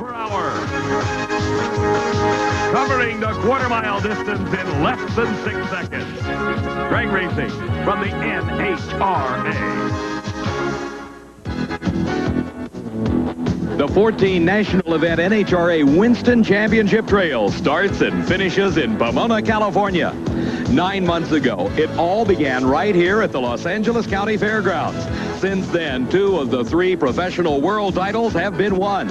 per hour. Covering the quarter-mile distance in less than 6 seconds. Drag racing from the NHRA. The 14 national event NHRA Winston Championship Trail starts and finishes in Pomona, California. 9 months ago, it all began right here at the Los Angeles County Fairgrounds. Since then, 2 of the 3 professional world titles have been won.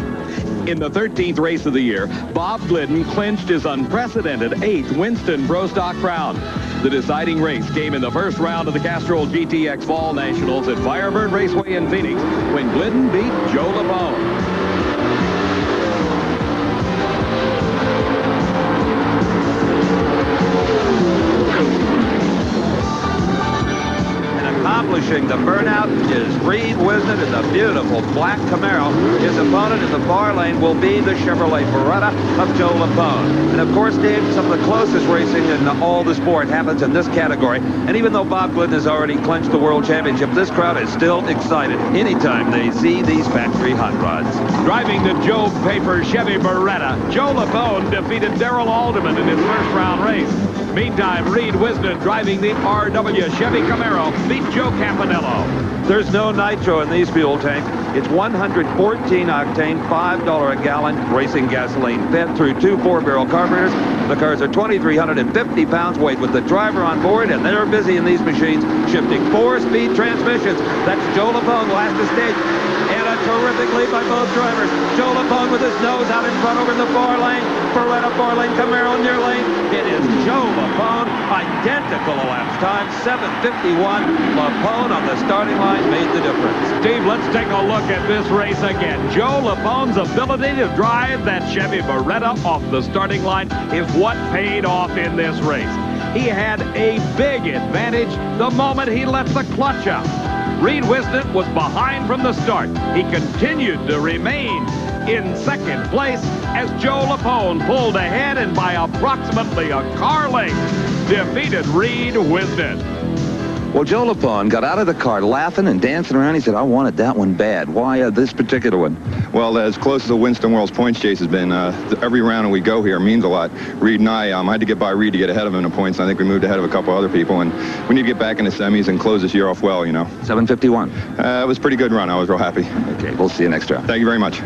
In the 13th race of the year, Bob Glidden clinched his unprecedented 8th Winston Pro Stock crown. The deciding race came in the first round of the Castrol GTX Fall Nationals at Firebird Raceway in Phoenix when Glidden beat Joe LaPone. Accomplishing the burnout is Reed Wisnett in the beautiful black Camaro. His opponent in the far lane will be the Chevrolet Beretta of Joe LaPone. And of course, Dave, some of the closest racing in all the sport happens in this category. And even though Bob Glidden has already clinched the World Championship, this crowd is still excited anytime they see these factory hot rods. Driving the Joe Paper Chevy Beretta, Joe LaPone defeated Darrell Alderman in his first round race. Meantime, Reed Wisdom, driving the RW Chevy Camaro, beat Joe Campanello. There's no nitro in these fuel tanks. It's 114 octane, $5 a gallon racing gasoline fed through 2 4-barrel carburetors. The cars are 2,350 pounds weight with the driver on board, and they're busy in these machines shifting 4-speed transmissions. That's Joe LaPone last to stage. And a terrific lead by both drivers. Joe LaPone with his nose out in front over in the far lane. Beretta four-lane Camaro near lane. It is Joe LaPone, identical elapsed time, 7:51. LaPone on the starting line made the difference. Steve, let's take a look at this race again. Joe LaPone's ability to drive that Chevy Beretta off the starting line is what paid off in this race. He had a big advantage the moment he let the clutch out. Reed Wisdom was behind from the start. He continued to remain in second place as Joe LaPone pulled ahead and by approximately a car length defeated Reed Wisdom. Well, Joe LaPone got out of the car laughing and dancing around. He said, I wanted that one bad. Why this particular one? Well, as close as the Winston World's points chase has been, every round we go here means a lot. Reed and I had to get by Reed to get ahead of him in the points. I think we moved ahead of a couple other people, and we need to get back in the semis and close this year off well, you know. 7:51. It was a pretty good run. I was real happy. Okay, we'll see you next round. Thank you very much.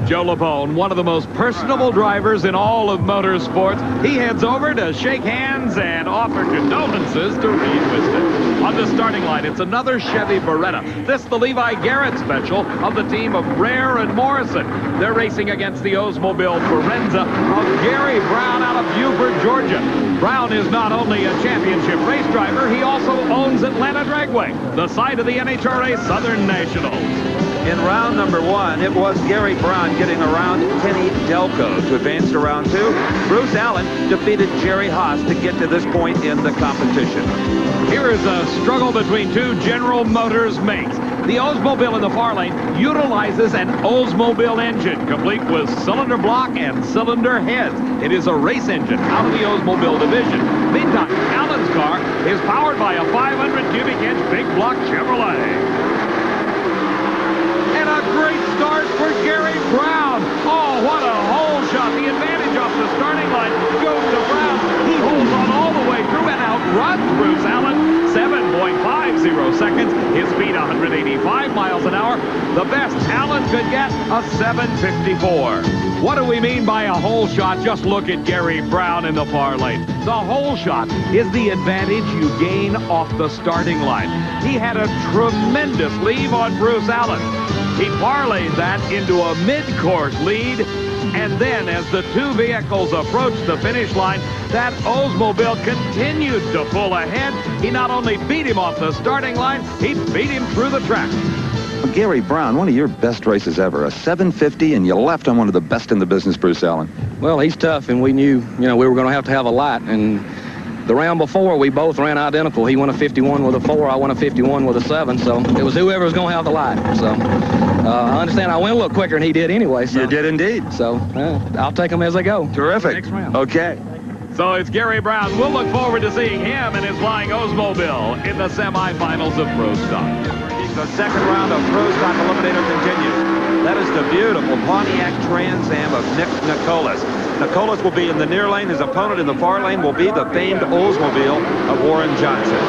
Joe LaPone, one of the most personable drivers in all of motorsports. He heads over to shake hands and offer condolences to Reed Wisdom. On the starting line, it's another Chevy Beretta. This the Levi Garrett special of the team of Rare and Morrison. They're racing against the Oldsmobile Forenza of Gary Brown out of Buford, Georgia. Brown is not only a championship race driver, he also owns Atlanta Dragway, the site of the NHRA Southern Nationals. In round number 1, it was Gary Brown getting around Kenny Delco to advance to round 2. Bruce Allen defeated Jerry Haas to get to this point in the competition. Here is a struggle between 2 General Motors mates. The Oldsmobile in the far lane utilizes an Oldsmobile engine, complete with cylinder block and cylinder heads. It is a race engine out of the Oldsmobile division. Meantime, Allen's car is powered by a 500 cubic inch big block Chevrolet. And a great start for Gary Brown. Oh, what a hole shot. The advantage off the starting line goes to Brown. He holds on all the way through and outruns Bruce Allen. 7.50 seconds. His speed 185 miles an hour. The best Allen could get, a 7:54. What do we mean by a hole shot? Just look at Gary Brown in the far lane. The hole shot is the advantage you gain off the starting line. He had a tremendous lead on Bruce Allen. He parlayed that into a mid-course lead, and then as the 2 vehicles approached the finish line, that Oldsmobile continued to pull ahead. He not only beat him off the starting line, he beat him through the track. Gary Brown, one of your best races ever, a 750, and you left on one of the best in the business, Bruce Allen. Well, he's tough, and we knew, we were going to have a lot, and the round before, we both ran identical. He won a 51 with a 4, I won a 51 with a 7, so it was whoever was going to have the light. So I understand I went a little quicker than he did anyway. So. You did indeed. So I'll take them as they go. Terrific. Next round. Okay. So it's Gary Brown. We'll look forward to seeing him and his flying Oldsmobile in the semifinals of Pro Stock. The second round of Pro Stock Eliminator continues. That is the beautiful Pontiac Trans Am of Nick Nicholas. Nicholas will be in the near lane. His opponent in the far lane will be the famed Oldsmobile of Warren Johnson.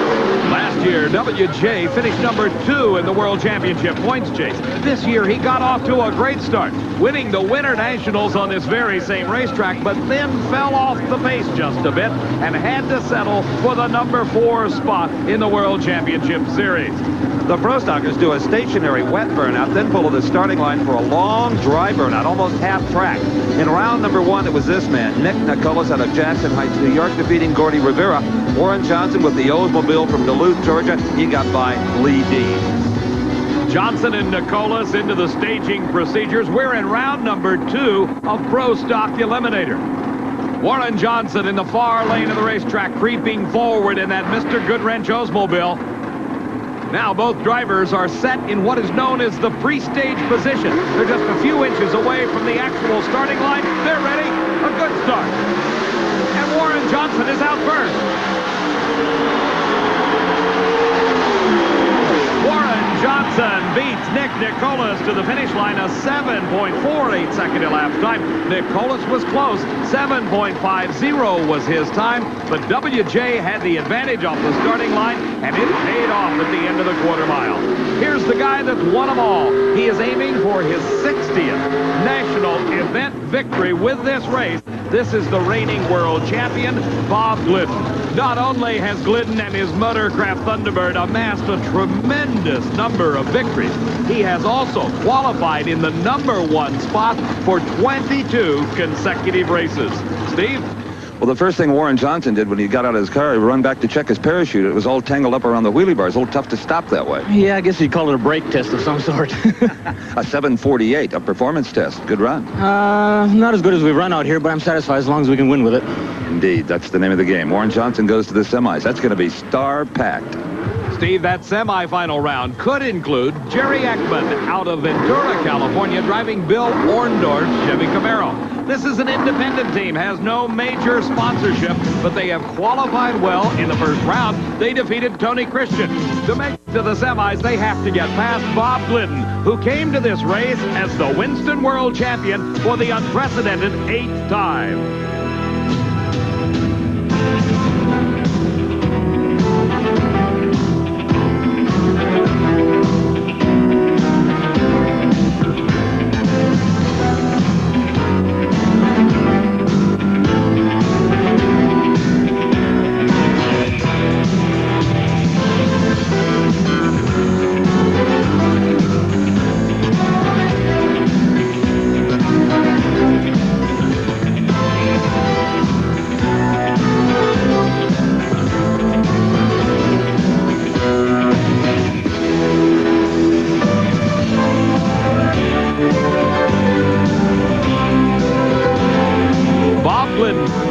Last year, WJ finished number 2 in the World Championship points chase. This year, he got off to a great start, winning the Winter Nationals on this very same racetrack, but then fell off the pace just a bit and had to settle for the number 4 spot in the World Championship Series. The Pro Stockers do a stationary wet burnout, then pull to the starting line for a long dry burnout, almost half track. In round number 1, it was this man, Nick Nicholas out of Jackson Heights, New York, defeating Gordy Rivera. Warren Johnson with the Oldsmobile from Duluth, Georgia. He got by Lee Dean. Johnson and Nicholas into the staging procedures. We're in round number 2 of Pro Stock Eliminator. Warren Johnson in the far lane of the racetrack, creeping forward in that Mr. Goodwrench Oldsmobile. Now both drivers are set in what is known as the pre-stage position. They're just a few inches away from the actual starting line. They're ready. A good start. And Warren Johnson is out first. Warren Johnson beats Nick Nicholas to the finish line, a 7.48 second elapsed time. Nicholas was close. 7.50 was his time, but WJ had the advantage off the starting line, and it paid off at the end of the quarter mile. Here's the guy that's won them all. He is aiming for his 60th national event victory with this race. This is the reigning world champion, Bob Glidden. Not only has Glidden and his Motorcraft Thunderbird amassed a tremendous number of victories, he has also qualified in the number 1 spot for 22 consecutive races. Steve? Well, the first thing Warren Johnson did when he got out of his car, he run back to check his parachute. It was all tangled up around the wheelie bars. A little tough to stop that way. Yeah, I guess you'd call it a brake test of some sort. A 7:48, a performance test. Good run. Not as good as we've run out here, but I'm satisfied as long as we can win with it. Indeed, that's the name of the game. Warren Johnson goes to the semis. That's going to be star-packed. Steve, that semifinal round could include Jerry Ekman out of Ventura, California, driving Bill Orndorff's Chevy Camaro. This is an independent team, has no major sponsorship, but they have qualified well in the first round. They defeated Tony Christian. To make it to the semis, they have to get past Bob Glidden, who came to this race as the Winston World Champion for the unprecedented 8th time.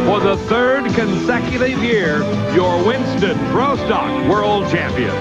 For the 3rd consecutive year, your Winston Pro Stock World Champion.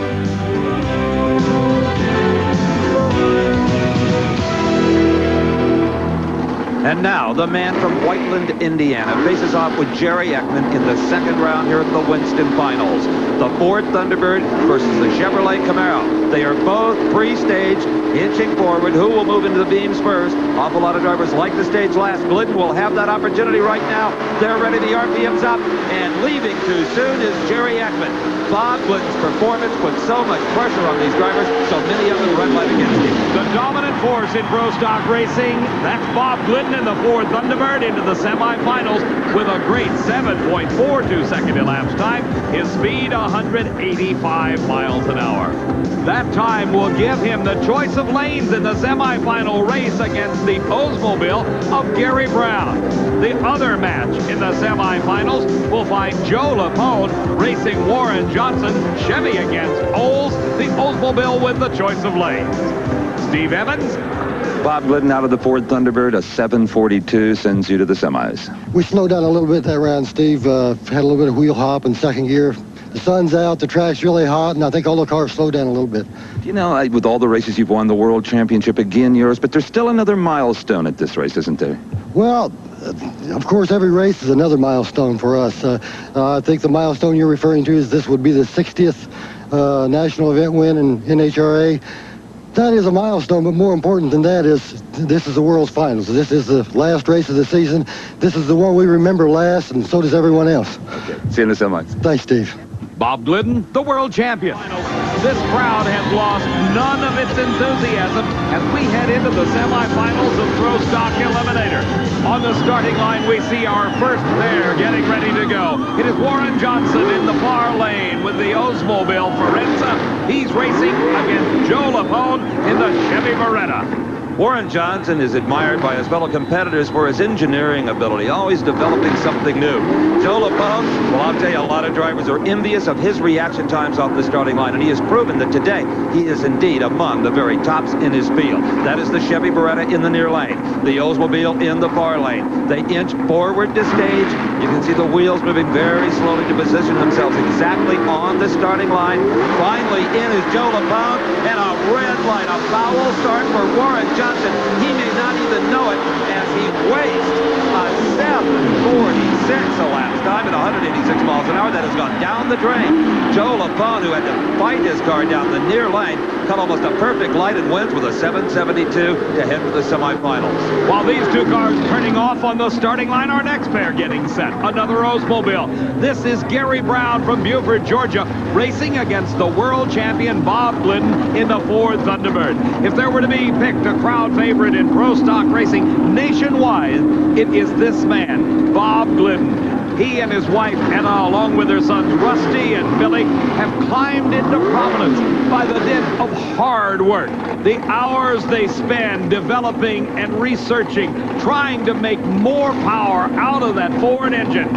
And now, the man from Whiteland, Indiana, faces off with Jerry Ekman in the second round here at the Winston Finals. The Ford Thunderbird versus the Chevrolet Camaro. They are both pre-staged, inching forward. Who will move into the beams first? Awful lot of drivers like the stage last. Glidden will have that opportunity right now. They're ready. The RPM's up. And leaving too soon is Jerry Ekman. Bob Glidden's performance put so much pressure on these drivers, so many of them run right against him. The dominant force in Pro Stock racing, that's Bob Glidden in the Ford Thunderbird into the semifinals with a great 7.42 second elapsed time. His speed, 185 miles an hour. That time will give him the choice of lanes in the semifinal race against the Oldsmobile of Gary Brown. The other match in the semifinals will find Joe Lapone racing Warren Johnson, Chevy against Olds, the Oldsmobile with the choice of lanes. Steve Evans. Bob Glidden out of the Ford Thunderbird, a 7:42 sends you to the semis. We slowed down a little bit that round, Steve. Had a little bit of wheel hop in second gear. The sun's out, the track's really hot, and I think all the cars slowed down a little bit. You know, with all the races you've won, the World Championship again yours, but there's still another milestone at this race, isn't there? Well, of course, every race is another milestone for us. I think the milestone you're referring to is this would be the 60th national event win in NHRA. That is a milestone, but more important than that is this is the world's finals. This is the last race of the season. This is the one we remember last, and so does everyone else. Okay. See you in the semis. Thanks, Steve. Bob Glidden, the world champion. This crowd has lost none of its enthusiasm as we head into the semifinals of Pro Stock Eliminator. On the starting line, we see our first pair getting ready to go. It is Warren Johnson in the far lane with the Oldsmobile Forenza. He's racing against Joe Lapone in the Chevy Beretta. Warren Johnson is admired by his fellow competitors for his engineering ability, always developing something new. Joe Lapone, well, I'll tell you, a lot of drivers are envious of his reaction times off the starting line, and he has proven that today he is indeed among the very tops in his field. That is the Chevy Beretta in the near lane, the Oldsmobile in the far lane. They inch forward to stage. You can see the wheels moving very slowly to position themselves exactly on the starting line. Finally in is Joe Lapone, and a red light, a foul start for Warren Johnson. He may not even know it as he wastes a 7:46 elapsed time at 186 miles an hour. That has gone down the drain. Joe Lapone, who had to fight his car down the near lane, cut almost a perfect light and wins with a 7:72 to head for the semifinals. While these two cars turning off on the starting line, our next pair getting set. Another Oldsmobile. This is Gary Brown from Buford, Georgia, racing against the world champion Bob Glidden in the Ford Thunderbird. If there were to be picked a crowd favorite in pro stock racing nationwide, it is this man, Bob Glidden. He and his wife, Anna, along with their sons, Rusty and Billy, have climbed into prominence by the dint of hard work. The hours they spend developing and researching, trying to make more power out of that Ford engine.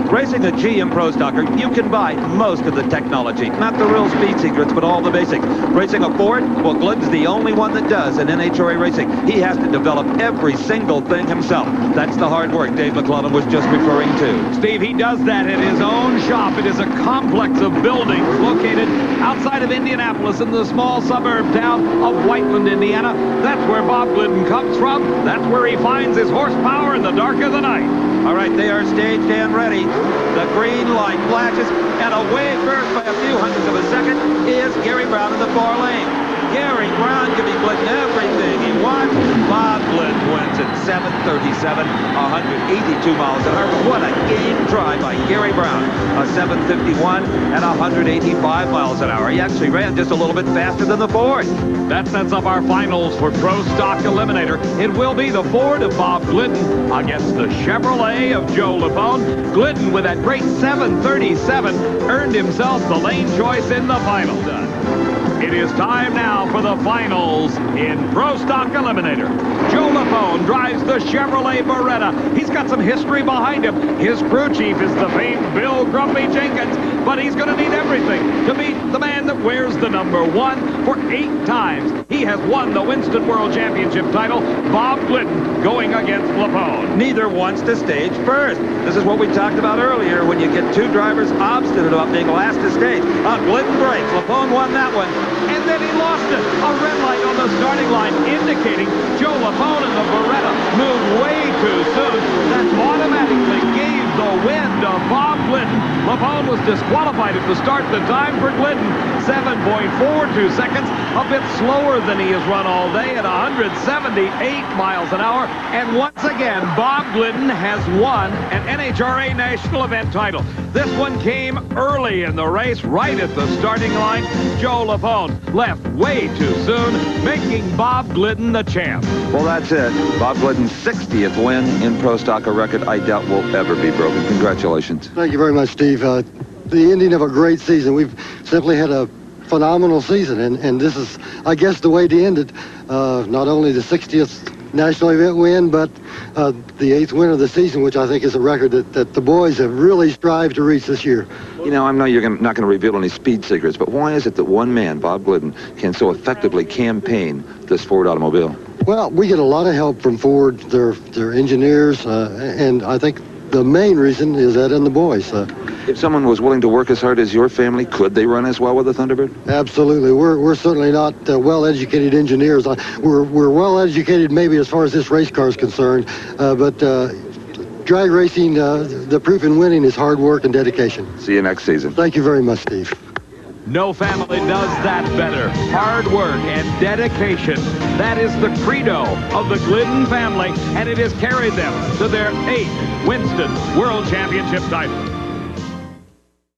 Racing a GM Pro Stocker, you can buy most of the technology. Not the real speed secrets, but all the basics. Racing a Ford, well, Glidden's the only one that does in NHRA racing. He has to develop every single thing himself. That's the hard work Dave McClellan was just referring to. Steve, he does that in his own shop. It is a complex of buildings located outside of Indianapolis in the small suburb town of Whiteland, Indiana. That's where Bob Glidden comes from. That's where he finds his horsepower in the dark of the night. All right, they are staged and ready. The green light flashes, and away first by a few hundredths of a second is Gary Brown in the far lane. Gary Brown giving Glidden everything he wants. Bob Glidden wins at 7:37, 182 miles an hour. What a game try by Gary Brown. A 7:51 at 185 miles an hour. He actually ran just a little bit faster than the Ford. That sets up our finals for Pro Stock Eliminator. It will be the Ford of Bob Glidden against the Chevrolet of Joe Lapone. Glidden, with that great 7:37, earned himself the lane choice in the final. It is time now for the finals in Pro Stock Eliminator. Joe Lapone drives the Chevrolet Beretta. He's got some history behind him. His crew chief is the famed Bill Grumpy Jenkins, but he's going to need everything to beat the man that wears the number 1 for 8 times. He has won the Winston World Championship title. Bob Glidden going against Lapone. Neither wants to stage first. This is what we talked about earlier when you get two drivers obstinate about being last to stage. Glidden breaks. Lapone won that one. And then he lost it. A red light on the starting line indicating Joe Lapone and the Beretta moved way too soon. That automatically gave the win to Bob Glidden. Lapone was disqualified at the start. The time for Glidden, 7.42 seconds. A bit slower than he has run all day at 178 miles an hour. And once again, Bob Glidden has won an NHRA National Event title. This one came early in the race, right at the starting line. Joe Lapone left way too soon, making Bob Glidden the champ. Well, that's it. Bob Glidden's 60th win in Pro Stock, a record I doubt will ever be broken. Congratulations. Thank you very much, Steve. The ending of a great season. We've simply had a phenomenal season, and this is, I guess, the way to end it. Not only the 60th national event win, but the 8th win of the season, which I think is a record that the boys have really strived to reach this year. You know, I know you're not going to reveal any speed secrets, but why is it that one man, Bob Glidden, can so effectively campaign this Ford automobile? Well, we get a lot of help from Ford, their engineers, and I think the main reason is that in the boys. If someone was willing to work as hard as your family, could they run as well with a Thunderbird? Absolutely. We're certainly not well-educated engineers. We're well-educated maybe as far as this race car is concerned, but drag racing, the proof in winning is hard work and dedication. See you next season. Thank you very much, Steve. No family does that better. Hard work and dedication. That is the credo of the Glidden family, and it has carried them to their 8th Winston World Championship title.